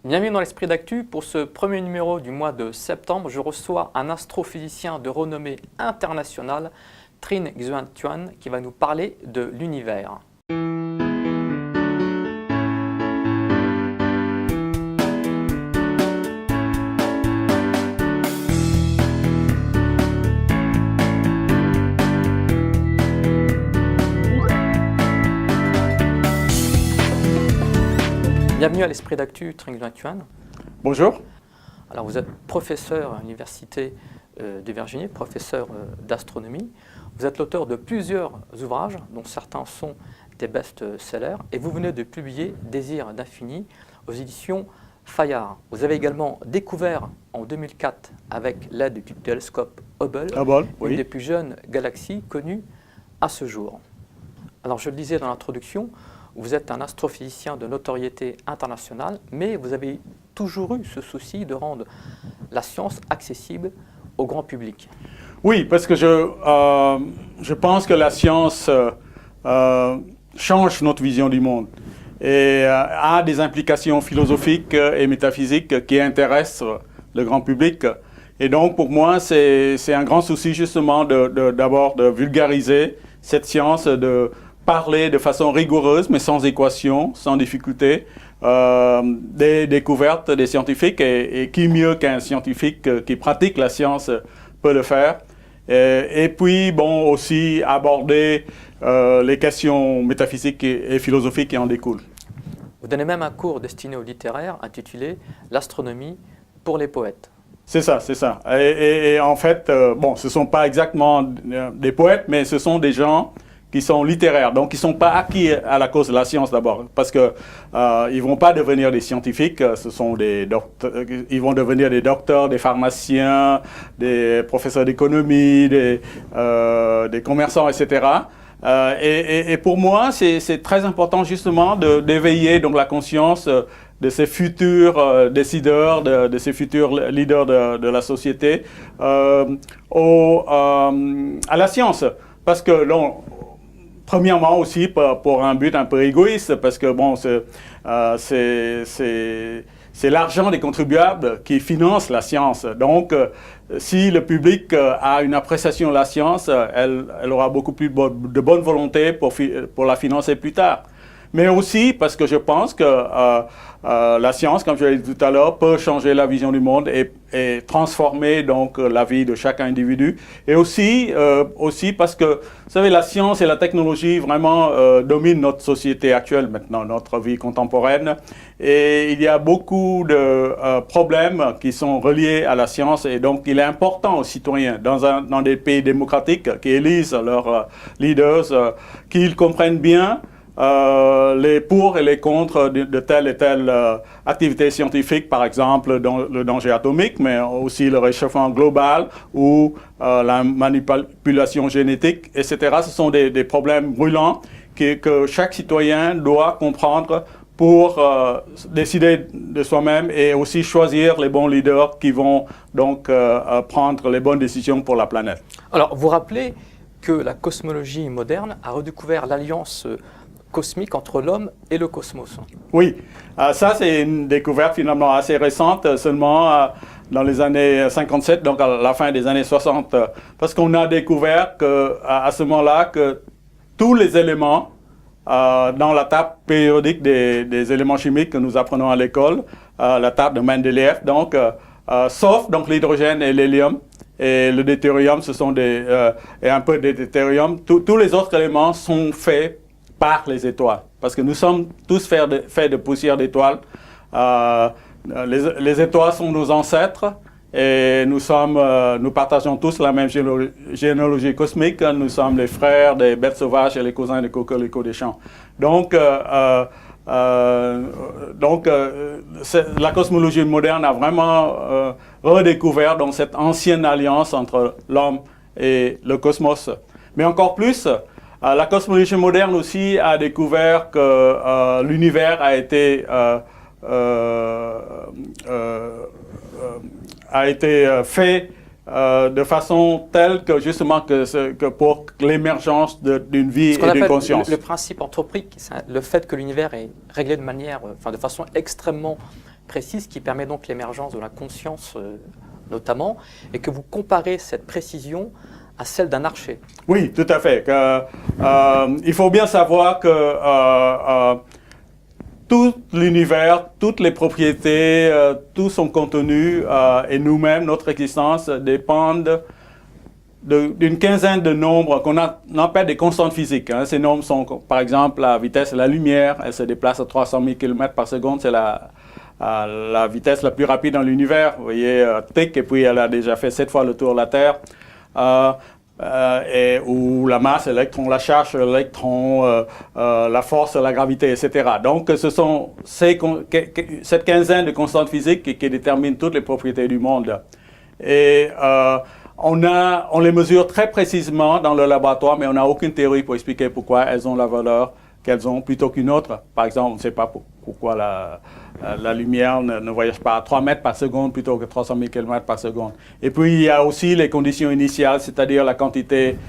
Bienvenue dans l'Esprit d'Actu. Pour ce premier numéro du mois de septembre, je reçois un astrophysicien de renommée internationale, Trinh Xuan Tuan, qui va nous parler de l'univers. Bienvenue à l'Esprit d'Actu, Trinh Xuan Tuan. Bonjour. Alors vous êtes professeur à l'Université de Virginie, professeur d'astronomie. Vous êtes l'auteur de plusieurs ouvrages, dont certains sont des best-sellers, et vous venez de publier Désir d'infini aux éditions Fayard. Vous avez également découvert en 2004, avec l'aide du télescope Hubble, une des plus jeunes galaxies connues à ce jour. Alors je le disais dans l'introduction, vous êtes un astrophysicien de notoriété internationale, mais vous avez toujours eu ce souci de rendre la science accessible au grand public. Oui, parce que je pense que la science change notre vision du monde et a des implications philosophiques et métaphysiques qui intéressent le grand public. Et donc, pour moi, c'est un grand souci justement d'abord de vulgariser cette science, de parler de façon rigoureuse, mais sans équation, sans difficulté, des découvertes des scientifiques, et qui mieux qu'un scientifique qui pratique la science peut le faire. Et puis, bon, aussi aborder les questions métaphysiques et philosophiques qui en découlent. Vous donnez même un cours destiné aux littéraires intitulé « L'astronomie pour les poètes ». C'est ça, c'est ça. Et en fait, bon, ce ne sont pas exactement des poètes, mais ce sont des gens qui sont littéraires, donc qui ne sont pas acquis à la cause de la science d'abord, parce qu'ils ne vont pas devenir des scientifiques, ils vont devenir des docteurs, des pharmaciens, des professeurs d'économie, des commerçants, etc. Et pour moi, c'est très important justement d'éveiller donc la conscience de ces futurs décideurs, de ces futurs leaders de la société à la science, parce que premièrement aussi pour un but un peu égoïste, parce que bon, c'est l'argent des contribuables qui finance la science. Donc, si le public a une appréciation de la science, elle aura beaucoup plus de bonne volonté pour la financer plus tard. Mais aussi parce que je pense que la science, comme je l'ai dit tout à l'heure, peut changer la vision du monde et transformer donc la vie de chaque individu. Et aussi parce que, vous savez, la science et la technologie vraiment dominent notre société actuelle maintenant, notre vie contemporaine. Et il y a beaucoup de problèmes qui sont reliés à la science. Et donc, il est important aux citoyens, dans des pays démocratiques qui élisent leurs leaders, qu'ils comprennent bien les pour et les contre de telle et telle activité scientifique, par exemple dans le danger atomique, mais aussi le réchauffement global ou la manipulation génétique, etc. Ce sont des problèmes brûlants que chaque citoyen doit comprendre pour décider de soi-même et aussi choisir les bons leaders qui vont donc prendre les bonnes décisions pour la planète. Alors, vous rappelez que la cosmologie moderne a redécouvert l'alliance cosmique entre l'homme et le cosmos. Oui, ça c'est une découverte finalement assez récente, seulement dans les années 57, donc à la fin des années 60, parce qu'on a découvert à ce moment-là que tous les éléments dans la table périodique des éléments chimiques que nous apprenons à l'école, la table de Mendeleïev, donc, sauf donc l'hydrogène et l'hélium, et le deutérium, ce sont et un peu de deutérium, tous les autres éléments sont faits par les étoiles, parce que nous sommes tous faits de poussière d'étoiles. Les étoiles sont nos ancêtres et nous partageons tous la même généalogie cosmique. Nous sommes les frères des bêtes sauvages et les cousins des cocoricots des champs. Donc, la cosmologie moderne a vraiment redécouvert donc, cette ancienne alliance entre l'homme et le cosmos. Mais encore plus, la cosmologie moderne aussi a découvert que l'univers a été fait de façon telle que justement que pour l'émergence d'une vie et d'une conscience. Le principe anthropique, le fait que l'univers est réglé de façon extrêmement précise qui permet donc l'émergence de la conscience notamment, et que vous comparez cette précision à celle d'un archer. Oui, tout à fait. Il faut bien savoir que tout l'univers, toutes les propriétés, tout son contenu et nous-mêmes, notre existence, dépendent d'une quinzaine de nombres qu'on appelle des constantes physiques. Hein. Ces nombres sont, par exemple, la vitesse de la lumière, elle se déplace à 300 000 km par seconde, c'est la vitesse la plus rapide dans l'univers. Vous voyez, tic, et puis elle a déjà fait 7 fois le tour de la Terre. Ou la masse, l'électron, la charge, l'électron, la force, la gravité, etc. Donc, ce sont cette quinzaine de constantes physiques qui déterminent toutes les propriétés du monde. Et on les mesure très précisément dans le laboratoire, mais on n'a aucune théorie pour expliquer pourquoi elles ont la valeur qu'elles ont plutôt qu'une autre. Par exemple, on ne sait pas pourquoi la lumière ne voyage pas à 3 mètres par seconde plutôt que 300 000 km par seconde. Et puis, il y a aussi les conditions initiales, c'est-à-dire la quantité,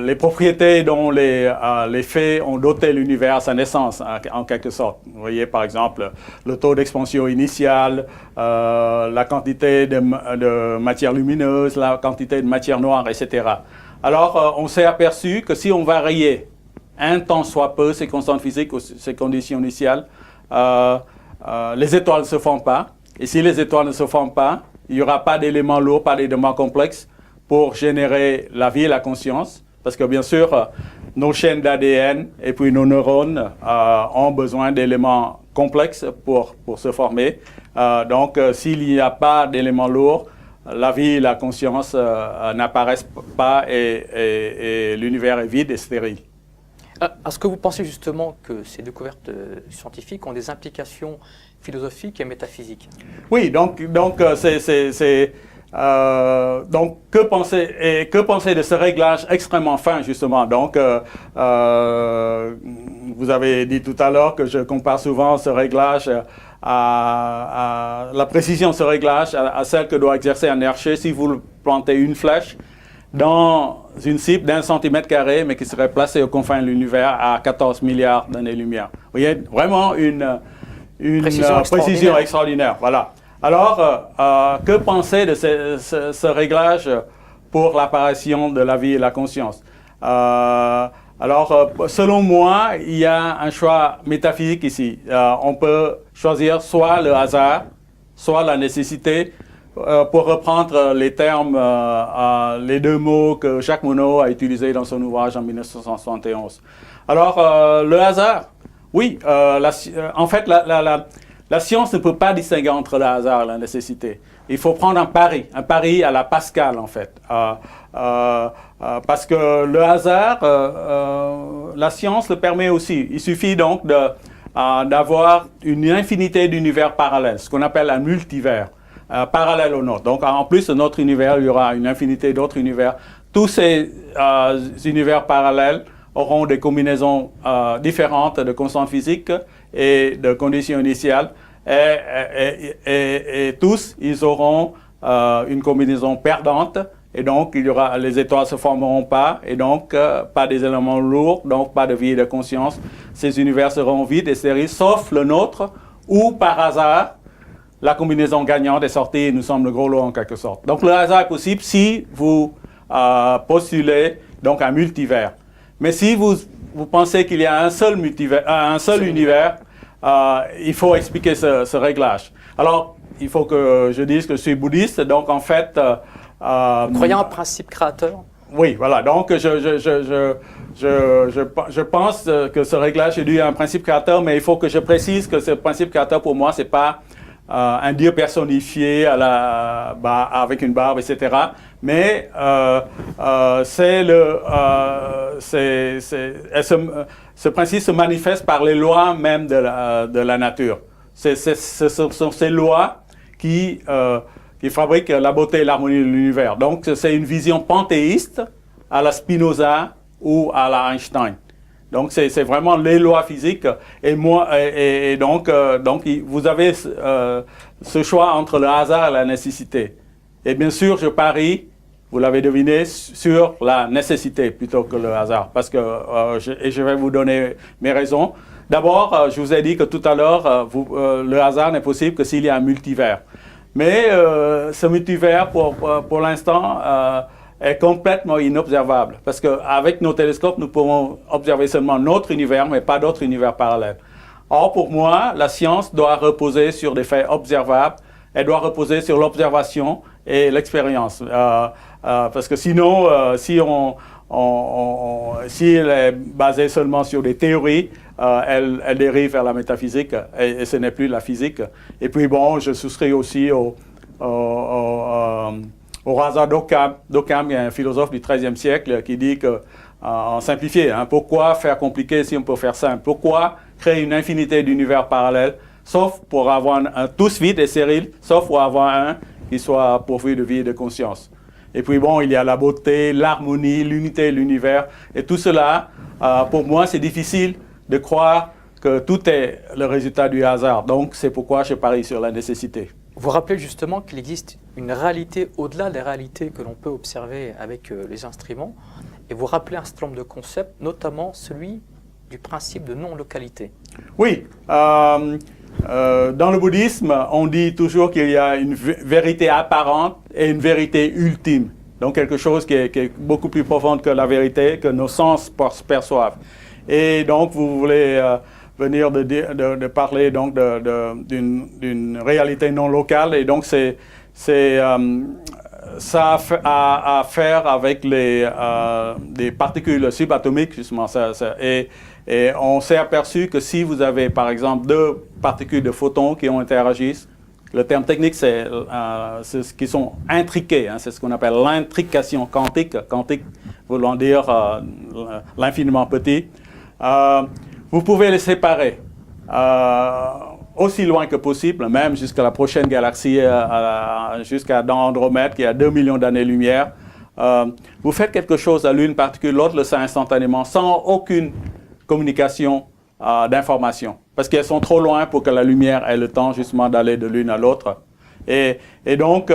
les propriétés dont les faits ont doté l'univers à sa naissance, en quelque sorte. Vous voyez, par exemple, le taux d'expansion initial, la quantité de matière lumineuse, la quantité de matière noire, etc. Alors, on s'est aperçu que si on variait un tant soit peu ces constantes physiques ou ces conditions initiales, les étoiles ne se forment pas. Et si les étoiles ne se forment pas, il n'y aura pas d'éléments lourds, pas d'éléments complexes pour générer la vie et la conscience. Parce que bien sûr, nos chaînes d'ADN et puis nos neurones ont besoin d'éléments complexes pour se former. Donc, s'il n'y a pas d'éléments lourds, la vie et la conscience n'apparaissent pas et l'univers est vide et stérile. Est-ce que vous pensez justement que ces découvertes scientifiques ont des implications philosophiques et métaphysiques? Oui, donc que penser de ce réglage extrêmement fin, justement? Donc, vous avez dit tout à l'heure que je compare souvent ce réglage à la précision de ce réglage à celle que doit exercer un archer si vous plantez une flèche dans une cible d'1 cm², mais qui serait placée aux confins de l'univers à 14 milliards d'années-lumière. Vous voyez, vraiment une précision extraordinaire. Voilà. Alors, que penser de ce réglage pour l'apparition de la vie et la conscience? Alors, selon moi, il y a un choix métaphysique ici. On peut choisir soit le hasard, soit la nécessité, pour reprendre les termes, les deux mots que Jacques Monod a utilisés dans son ouvrage en 1971. Alors, le hasard, oui, en fait, la science ne peut pas distinguer entre le hasard et la nécessité. Il faut prendre un pari à la Pascal, en fait. Parce que le hasard, la science le permet aussi. Il suffit donc d'avoir une infinité d'univers parallèles, ce qu'on appelle un multivers. Parallèle au nôtre. Donc, en plus de notre univers, il y aura une infinité d'autres univers. Tous ces univers parallèles auront des combinaisons différentes de constantes physiques et de conditions initiales. Et tous, ils auront une combinaison perdante. Et donc, les étoiles ne se formeront pas. Et donc, pas des éléments lourds, donc pas de vie et de conscience. Ces univers seront vides et stériles, sauf le nôtre, où, par hasard, la combinaison gagnante est sortie et nous sommes le gros lot en quelque sorte. Donc le hasard est possible si vous postulez donc un multivers. Mais si vous pensez qu'il y a un seul univers, il faut expliquer ce réglage. Alors, il faut que je dise que je suis bouddhiste, donc en fait... vous croyez en principe créateur? Oui, voilà. Donc je pense que ce réglage est dû à un principe créateur, mais il faut que je précise que ce principe créateur pour moi, c'est pas un Dieu personnifié avec une barbe, etc. Mais ce principe se manifeste par les lois même de la nature. Ce sont ces lois qui fabriquent la beauté et l'harmonie de l'univers. Donc c'est une vision panthéiste à la Spinoza ou à la Einstein. Donc, c'est vraiment les lois physiques. Et donc, vous avez ce choix entre le hasard et la nécessité. Et bien sûr, je parie, vous l'avez deviné, sur la nécessité plutôt que le hasard. Parce que, et je vais vous donner mes raisons. D'abord, je vous ai dit que tout à l'heure, le hasard n'est possible que s'il y a un multivers. Mais ce multivers, pour l'instant, est complètement inobservable. Parce qu'avec nos télescopes, nous pouvons observer seulement notre univers, mais pas d'autres univers parallèles. Or, pour moi, la science doit reposer sur des faits observables. Elle doit reposer sur l'observation et l'expérience. Parce que sinon, si elle est basée seulement sur des théories, elle dérive vers la métaphysique et ce n'est plus la physique. Et puis bon, je souscris aussi au hasard d'Occam. D'Occam est un philosophe du XIIIe siècle qui dit que, en simplifié, pourquoi faire compliqué si on peut faire simple? Pourquoi créer une infinité d'univers parallèles, sauf pour avoir un tous vide et stérile, sauf pour avoir un qui soit pourvu de vie et de conscience? Et puis bon, il y a la beauté, l'harmonie, l'unité de l'univers. Et tout cela, pour moi, c'est difficile de croire que tout est le résultat du hasard. Donc, c'est pourquoi je parie sur la nécessité. Vous rappelez justement qu'il existe une réalité au-delà des réalités que l'on peut observer avec les instruments. Et vous rappelez un certain nombre de concepts, notamment celui du principe de non-localité. Oui. Dans le bouddhisme, on dit toujours qu'il y a une vérité apparente et une vérité ultime. Donc quelque chose qui est beaucoup plus profonde que la vérité, que nos sens perçoivent. Et donc vous voulez venir de parler donc d'une réalité non locale. Et donc ça a à faire avec des particules subatomiques, justement. Et on s'est aperçu que si vous avez, par exemple, deux particules de photons qui ont interagissent, le terme technique, c'est ce qui sont intriqués, c'est ce qu'on appelle l'intrication quantique, quantique voulant dire l'infiniment petit. Vous pouvez les séparer aussi loin que possible, même jusqu'à la prochaine galaxie, jusqu'à dans Andromède, qui a 2 millions d'années-lumière. Vous faites quelque chose à l'une particule, l'autre le sait instantanément, sans aucune communication d'information, parce qu'elles sont trop loin pour que la lumière ait le temps justement d'aller de l'une à l'autre. Et donc,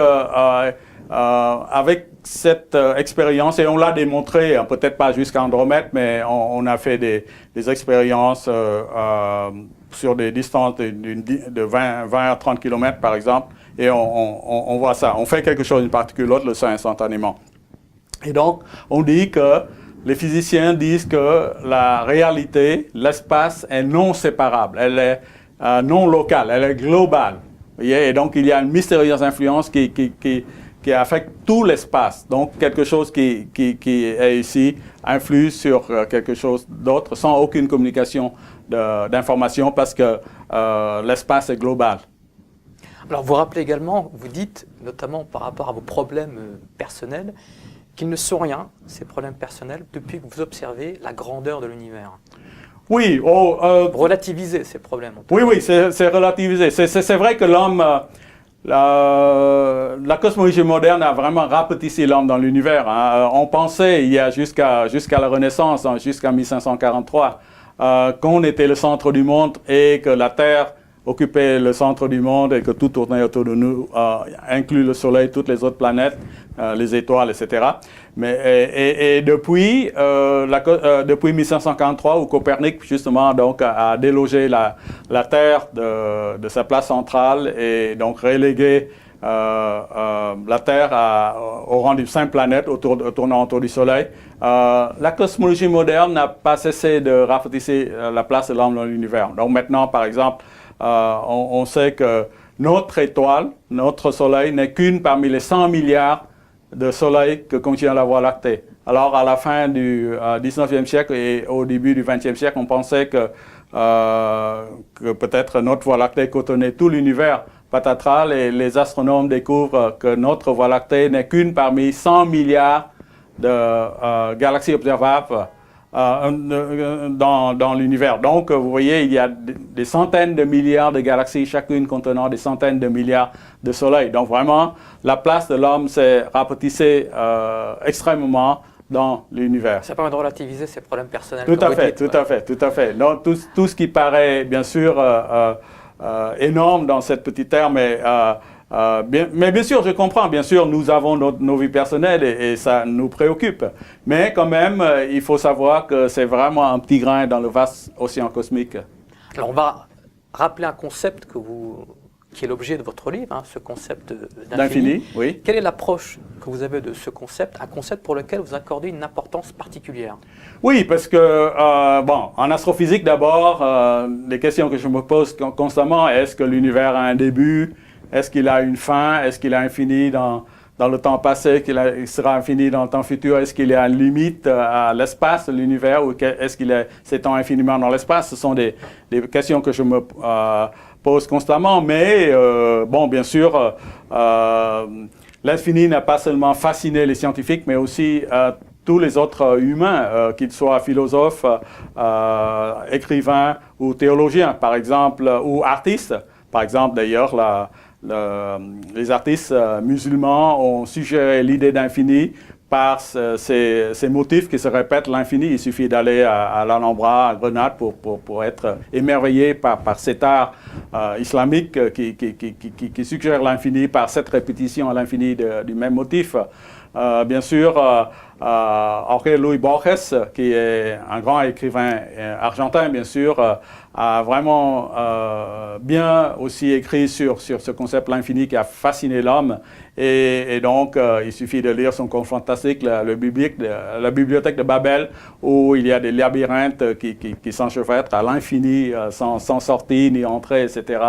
avec cette expérience, et on l'a démontré, peut-être pas jusqu'à Andromède, mais on a fait des expériences sur des distances de 20 à 30 km par exemple, et on voit ça. On fait quelque chose, une particule, l'autre le sait instantanément. Et donc, on dit que les physiciens disent que la réalité, l'espace est non séparable, elle est non locale, elle est globale. Et donc, il y a une mystérieuse influence qui affecte tout l'espace. Donc, quelque chose qui est ici influe sur quelque chose d'autre sans aucune communication d'information parce que l'espace est global. Alors, vous rappelez également, vous dites, notamment par rapport à vos problèmes personnels, qu'ils ne sont rien, ces problèmes personnels, depuis que vous observez la grandeur de l'univers. Oui. Relativiser ces problèmes. Oui, c'est relativisé. C'est vrai que l'homme, la cosmologie moderne a vraiment rapetissé l'homme dans l'univers. On pensait, il y a jusqu'à la Renaissance, jusqu'à 1543, qu'on était le centre du monde et que la Terre occupait le centre du monde et que tout tournait autour de nous, inclus le Soleil, toutes les autres planètes, les étoiles, etc. Mais depuis 1543, où Copernic justement donc a délogé la Terre de sa place centrale et donc relégué la Terre au rang d'une simple planète tournant autour du Soleil. La cosmologie moderne n'a pas cessé de rapetisser la place de l'homme dans l'univers. Donc maintenant, par exemple, on sait que notre étoile, notre Soleil, n'est qu'une parmi les 100 milliards de soleils que contient la Voie lactée. Alors, à la fin du 19e siècle et au début du 20e siècle, on pensait que peut-être notre Voie lactée contenait tout l'univers. Patatras, les astronomes découvrent que notre Voie lactée n'est qu'une parmi 100 milliards de galaxies observables dans l'univers. Donc, vous voyez, il y a des centaines de milliards de galaxies, chacune contenant des centaines de milliards de soleils. Donc, vraiment, la place de l'homme s'est rapetissée extrêmement dans l'univers. Ça permet de relativiser ces problèmes personnels. Tout à fait. Donc, tout ce qui paraît, bien sûr, énorme dans cette petite terre, mais bien sûr, je comprends, bien sûr, nous avons nos vies personnelles et ça nous préoccupe. Mais quand même, il faut savoir que c'est vraiment un petit grain dans le vaste océan cosmique. Alors on va rappeler un concept qui est l'objet de votre livre, hein, ce concept d'infini. Oui. Quelle est l'approche que vous avez de ce concept, un concept pour lequel vous accordez une importance particulière? Oui, parce que, en astrophysique d'abord, les questions que je me pose constamment, est-ce que l'univers a un début? Est-ce qu'il a une fin? Est-ce qu'il est infini dans le temps passé? Il sera infini dans le temps futur? Est-ce qu'il y a une limite à l'espace de l'univers? Ou est-ce qu'il s'étend infiniment dans l'espace? Ce sont des questions que je me pose constamment, mais bien sûr, l'infini n'a pas seulement fasciné les scientifiques, mais aussi tous les autres humains, qu'ils soient philosophes, écrivains ou théologiens, par exemple, ou artistes. Par exemple, d'ailleurs, les artistes musulmans ont suggéré l'idée d'infini par ces motifs qui se répètent l'infini. Il suffit d'aller à l'Alhambra, à Grenade, pour être émerveillé par cet art islamique qui suggère l'infini par cette répétition à l'infini du même motif. Bien sûr, Jorge Luis Borges, qui est un grand écrivain argentin, bien sûr, a vraiment bien aussi écrit sur ce concept l'infini qui a fasciné l'homme. Et donc, il suffit de lire son conte fantastique, la bibliothèque de Babel, où il y a des labyrinthes qui s'enchevêtrent à l'infini, sans sortie ni entrée, etc.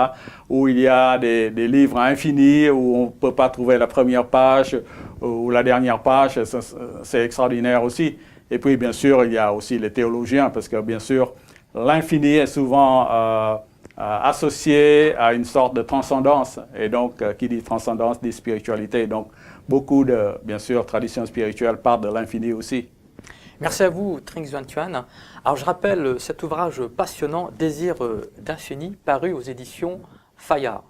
Où il y a des livres infinis, où on ne peut pas trouver la première page ou la dernière page. C'est extraordinaire aussi. Et puis, bien sûr, il y a aussi les théologiens, parce que, bien sûr, l'infini est souvent associé à une sorte de transcendance. Et donc, qui dit transcendance dit spiritualité. Donc, beaucoup de, bien sûr, traditions spirituelles partent de l'infini aussi. Merci à vous, Trinh Xuan Thuan. Alors, je rappelle cet ouvrage passionnant, Désir d'infini, paru aux éditions Fayard.